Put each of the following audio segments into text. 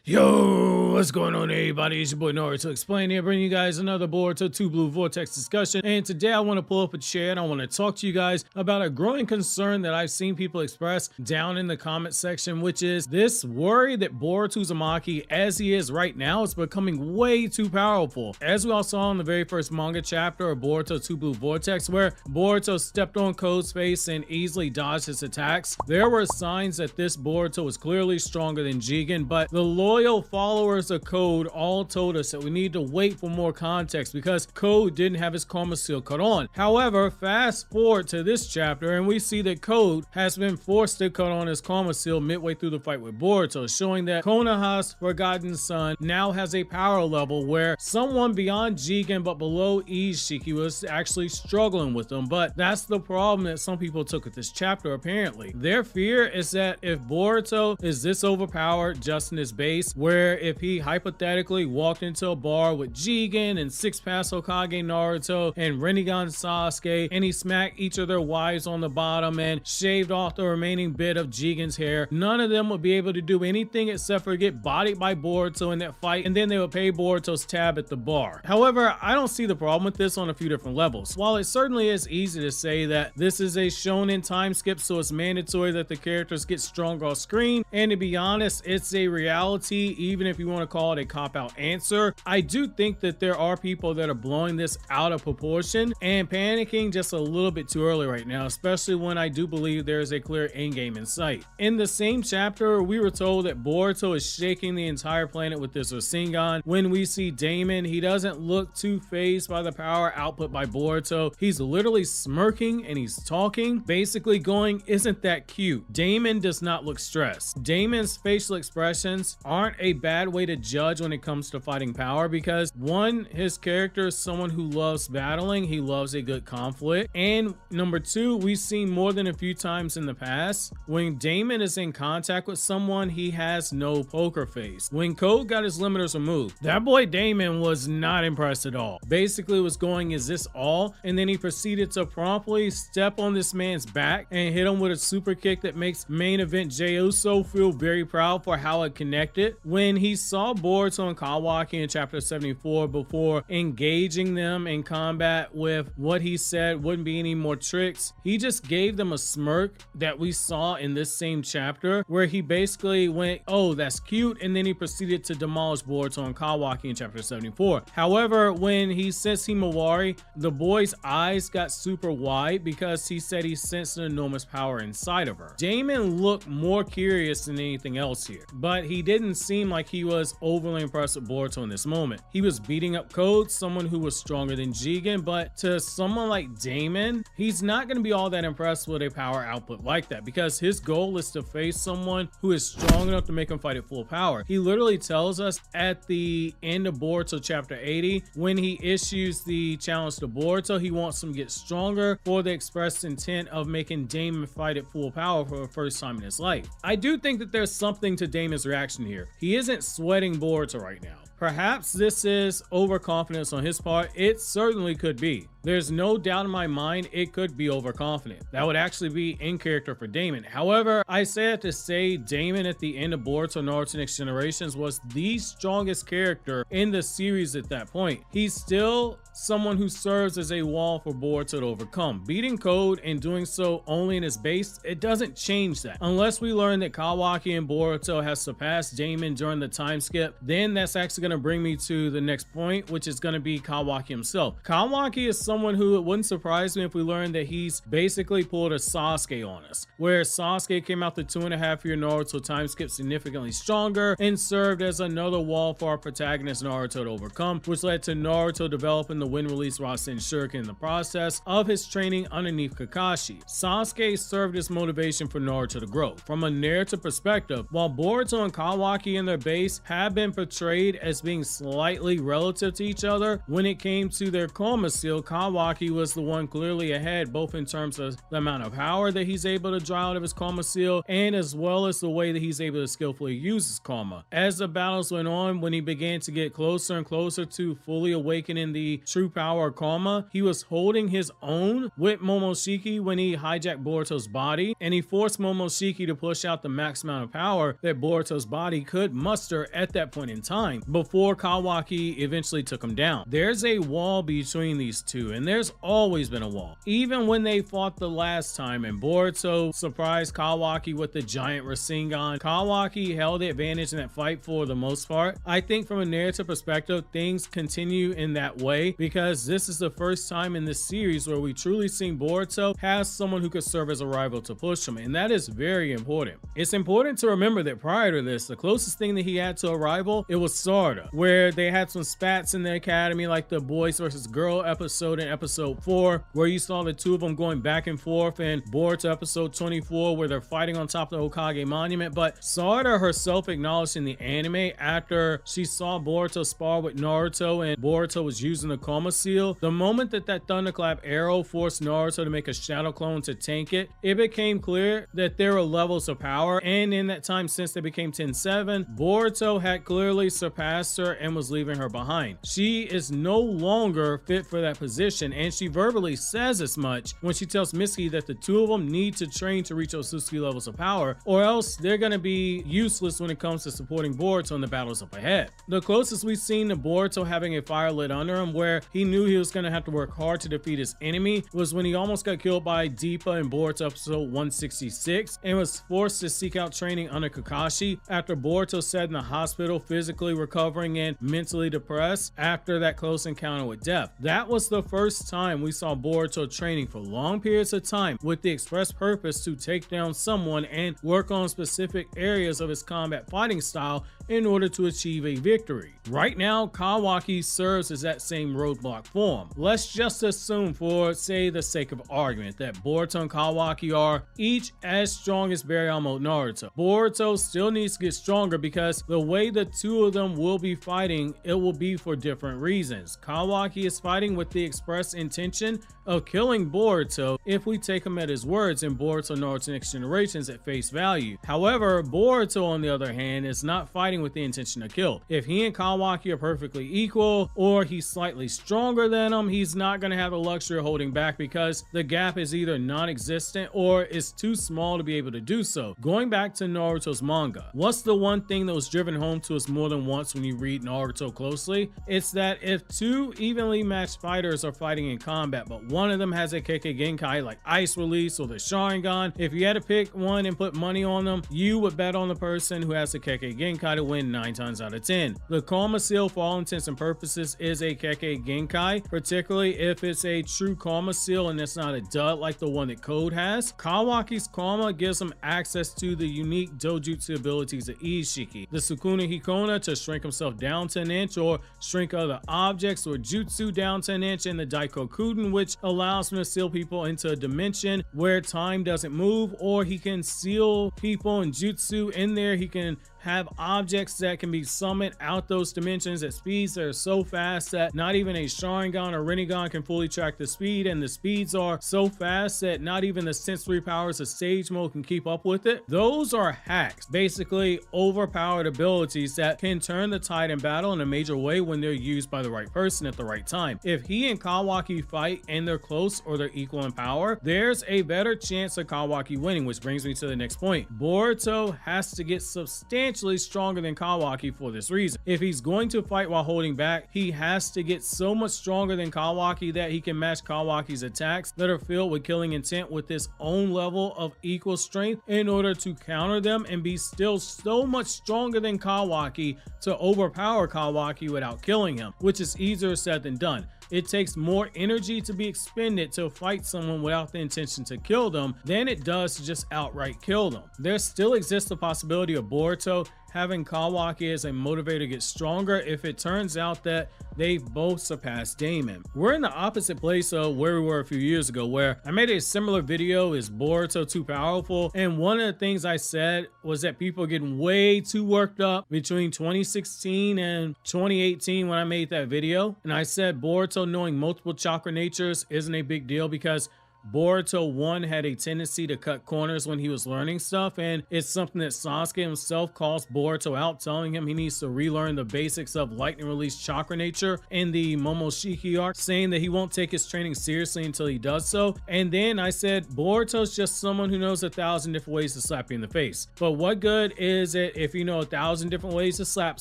Yo, what's going on everybody? It's your boy Naruto Explain here, bringing you guys another Boruto 2 Blue Vortex discussion. And today I want to pull up a chair and I want to talk to you guys about a growing concern that I've seen people express down in the comment section, which is this worry that Boruto Uzumaki, as he is right now, is becoming way too powerful. As we all saw in the very first manga chapter of Boruto 2 Blue Vortex, where Boruto stepped on Code's face and easily dodged his attacks, there were signs that this Boruto was clearly stronger than Jigen, but the loyal followers of Code all told us that we need to wait for more context because Code didn't have his karma seal cut on. However, fast forward to this chapter and we see that Code has been forced to cut on his karma seal midway through the fight with Boruto, showing that Konoha's forgotten son now has a power level where someone beyond Jigen but below Ishiki was actually struggling with him. But that's the problem that some people took with this chapter apparently. Their fear is that if Boruto is this overpowered just in his base, where if he hypothetically walked into a bar with Jigen and six-pass Hokage Naruto and Rinnegan Sasuke and he smacked each of their wives on the bottom and shaved off the remaining bit of Jigen's hair, none of them would be able to do anything except for get bodied by Boruto in that fight, and then they would pay Boruto's tab at the bar. However, I don't see the problem with this on a few different levels. While it certainly is easy to say that this is a shonen time skip, so it's mandatory that the characters get stronger off screen, and to be honest, it's a reality even if you want to call it a cop-out answer, I do think that there are people that are blowing this out of proportion and panicking just a little bit too early right now, especially when I do believe there is a clear endgame in sight. In the same chapter, we were told that Boruto is shaking the entire planet with this rasengan. When we see Damon, he doesn't look too fazed by the power output by Boruto. He's literally smirking and he's talking, basically going, "Isn't that cute?" Damon does not look stressed. Damon's facial expressions aren't a bad way to judge when it comes to fighting power because one, his character is someone who loves battling, he loves a good conflict, and number two, we've seen more than a few times in the past when Damon is in contact with someone, he has no poker face. When Code got his limiters removed, that boy Damon was not impressed at all. Basically was going, "Is this all?" And then he proceeded to promptly step on this man's back and hit him with a super kick that makes main event Jey Uso feel very proud for how it connected. When he saw Boruto and Kawaki in chapter 74 before engaging them in combat with what he said wouldn't be any more tricks, he just gave them a smirk that we saw in this same chapter where he basically went, "Oh, that's cute," and then he proceeded to demolish Boruto and Kawaki in chapter 74. However, when he sensed Himawari, the boy's eyes got super wide because he said he sensed an enormous power inside of her. Damon looked more curious than anything else here, but he didn't seem like he was overly impressed with Boruto in this moment. He was beating up Code, someone who was stronger than Jigen, but to someone like Damon, he's not going to be all that impressed with a power output like that because his goal is to face someone who is strong enough to make him fight at full power. He literally tells us at the end of Boruto chapter 80, when he issues the challenge to Boruto, he wants him to get stronger for the express intent of making Damon fight at full power for the first time in his life. I do think that there's something to Damon's reaction here. He isn't sweating Boruto right now. Perhaps this is overconfidence on his part. It certainly could be. There's no doubt in my mind it could be overconfident. That would actually be in character for Damon. However, I say that to say Damon at the end of Boruto Naruto Next Generations was the strongest character in the series at that point. He's still someone who serves as a wall for Boruto to overcome. Beating Code and doing so only in his base, it doesn't change that. Unless we learn that Kawaki and Boruto has surpassed Damon during the time skip, then that's actually going to bring me to the next point, which is going to be Kawaki himself. Kawaki is someone who, it wouldn't surprise me if we learned that he's basically pulled a Sasuke on us, where Sasuke came out the 2.5-year Naruto time skip significantly stronger and served as another wall for our protagonist Naruto to overcome, which led to Naruto developing the wind release Rasen Shuriken in the process of his training underneath Kakashi. Sasuke served as motivation for Naruto to grow. From a narrative perspective, while Boruto and Kawaki in their base have been portrayed as being slightly relative to each other, when it came to their karma seal, Kawaki Kawaki was the one clearly ahead, both in terms of the amount of power that he's able to draw out of his karma seal, and as well as the way that he's able to skillfully use his karma. As the battles went on, when he began to get closer and closer to fully awakening the true power of karma, he was holding his own with Momoshiki when he hijacked Boruto's body, and he forced Momoshiki to push out the max amount of power that Boruto's body could muster at that point in time before Kawaki eventually took him down. There's a wall between these two, and there's always been a wall. Even when they fought the last time and Boruto surprised Kawaki with the giant rasengan, Kawaki held the advantage in that fight for the most part. I think from a narrative perspective, things continue in that way because this is the first time in this series where we truly seen Boruto has someone who could serve as a rival to push him, and that is very important. It's important to remember that prior to this, the closest thing that he had to a rival, it was Sarada, where they had some spats in the academy, like the boys versus girl episode in episode 4, where you saw the two of them going back and forth, and Boruto episode 24, where they're fighting on top of the Hokage monument. But Sarada herself acknowledged in the anime after she saw Boruto spar with Naruto and Boruto was using the karma seal, the moment that thunderclap arrow forced Naruto to make a shadow clone to tank it, it became clear that there were levels of power, and in that time since they became 10-7, Boruto had clearly surpassed her and was leaving her behind. She is no longer fit for that position, and she verbally says as much when she tells Mitsuki that the two of them need to train to reach Otsutsuki levels of power, or else they're going to be useless when it comes to supporting Boruto in the battles up ahead. The closest we've seen to Boruto having a fire lit under him where he knew he was going to have to work hard to defeat his enemy was when he almost got killed by Deepa in Boruto episode 166 and was forced to seek out training under Kakashi after Boruto sat in the hospital physically recovering and mentally depressed after that close encounter with death. That was the first time we saw Boruto training for long periods of time with the express purpose to take down someone and work on specific areas of his combat fighting style in order to achieve a victory. Right now, Kawaki serves as that same roadblock form. Let's just assume, for say the sake of argument, that Boruto and Kawaki are each as strong as Baryon Naruto. Boruto still needs to get stronger because the way the two of them will be fighting, it will be for different reasons. Kawaki is fighting with the express intention of killing Boruto if we take him at his words in Boruto Naruto Next Generations at face value. However, Boruto on the other hand is not fighting with the intention to kill. If he and Kawaki are perfectly equal or he's slightly stronger than him, he's not going to have the luxury of holding back because the gap is either non-existent or is too small to be able to do so. Going back to Naruto's manga, what's the one thing that was driven home to us more than once when you read Naruto closely? It's that if two evenly matched fighters are fighting in combat but one of them has a Kekkei Genkai like Ice Release or the Sharingan, if you had to pick one and put money on them, you would bet on the person who has the Kekkei Genkai to win 9 times out of 10. The Karma Seal, for all intents and purposes, is a Kekkei Genkai, particularly if it's a true Karma Seal and it's not a dud like the one that Code has. Kawaki's Karma gives him access to the unique dojutsu abilities of Ishiki, the Sukuna Hikona to shrink himself down to an inch or shrink other objects or jutsu down to an inch, and the Daikokuden, which allows him to seal people into a dimension where time doesn't move, or he can seal people and jutsu in there. He can have objects that can be summoned out those dimensions at speeds that are so fast that not even a Sharingan or Rinnegan can fully track the speed, and the speeds are so fast that not even the sensory powers of Sage Mode can keep up with it. Those are hacks, basically overpowered abilities that can turn the tide in battle in a major way when they're used by the right person at the right time. If he and Kawaki fight and they're close or they're equal in power, there's a better chance of Kawaki winning, which brings me to the next point. Boruto has to get substantially stronger than Kawaki for this reason. If he's going to fight while holding back, he has to get so much stronger than Kawaki that he can match Kawaki's attacks that are filled with killing intent with his own level of equal strength in order to counter them and be still so much stronger than Kawaki to overpower Kawaki without killing him, which is easier said than done. It takes more energy to be expended to fight someone without the intention to kill them than it does to just outright kill them. There still exists the possibility of Boruto having Kawaki as a motivator get stronger if it turns out that they both surpassed Damon. We're in the opposite place of where we were a few years ago, where I made a similar video, is Boruto too powerful? And one of the things I said was that people are getting way too worked up between 2016 and 2018 when I made that video. And I said Boruto knowing multiple chakra natures isn't a big deal because Boruto 1 had a tendency to cut corners when he was learning stuff, and it's something that Sasuke himself calls Boruto out, telling him he needs to relearn the basics of lightning release chakra nature in the Momoshiki arc, saying that he won't take his training seriously until he does so. And then I said Boruto's just someone who knows 1,000 different ways to slap you in the face. But what good is it if you know 1,000 different ways to slap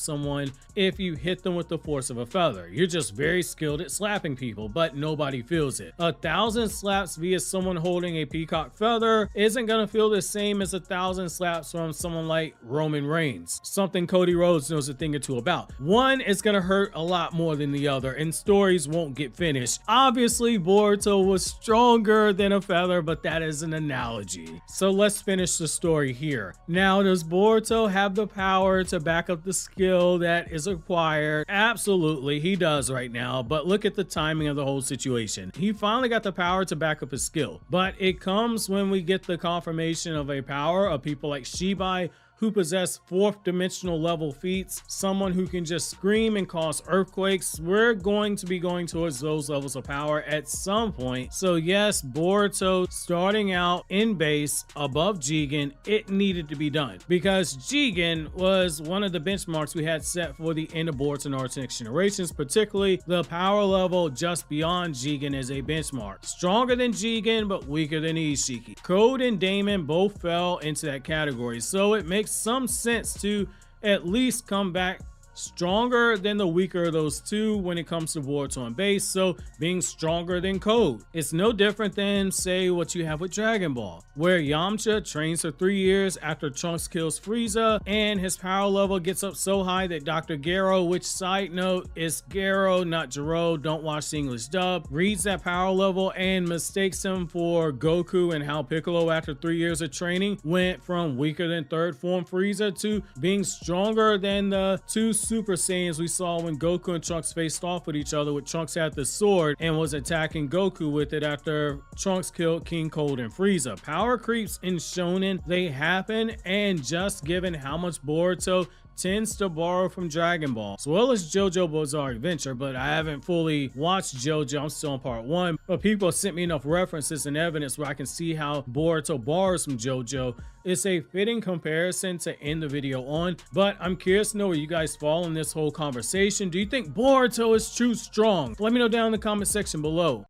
someone if you hit them with the force of a feather? You're just very skilled at slapping people, but nobody feels it. 1,000 slaps via someone holding a peacock feather isn't gonna feel the same as 1,000 slaps from someone like Roman Reigns, something Cody Rhodes knows a thing or two about. One is gonna hurt a lot more than the other, and stories won't get finished. Obviously Boruto was stronger than a feather, but that is an analogy. So let's finish the story here. Now, does Boruto have the power to back up the skill that is acquired? Absolutely, he does right now, but look at the timing of the whole situation. He finally got the power to back up his skill, but it comes when we get the confirmation of a power of people like Shibai, who possess fourth dimensional level feats, someone who can just scream and cause earthquakes. We're going to be going towards those levels of power at some point. So yes, Boruto starting out in base above Jigen, it needed to be done because Jigen was one of the benchmarks we had set for the end of Boruto Naruto Next Generations, particularly the power level just beyond Jigen as a benchmark. Stronger than Jigen, but weaker than Ishiki. Code and Damon both fell into that category, so it makes some sense to at least come back stronger than the weaker of those two when it comes to Boruto on base, so being stronger than Code. It's no different than, say, what you have with Dragon Ball, where Yamcha trains for 3 years after Trunks kills Frieza, and his power level gets up so high that Dr. Gero, which side note is Gero, not Jiro, don't watch the English dub, reads that power level and mistakes him for Goku, and how Piccolo after 3 years of training went from weaker than third form Frieza to being stronger than the two Super Saiyans we saw when Goku and Trunks faced off with each other, with Trunks had the sword and was attacking Goku with it after Trunks killed King Cold and Frieza. Power creeps in shonen, they happen, and just given how much Boruto tends to borrow from Dragon Ball, as well as JoJo Bizarre Adventure, but I haven't fully watched JoJo, I'm still on part 1, but people sent me enough references and evidence where I can see how Boruto borrows from JoJo. It's a fitting comparison to end the video on, but I'm curious to know where you guys fall in this whole conversation. Do you think Boruto is too strong? Let me know down in the comment section below.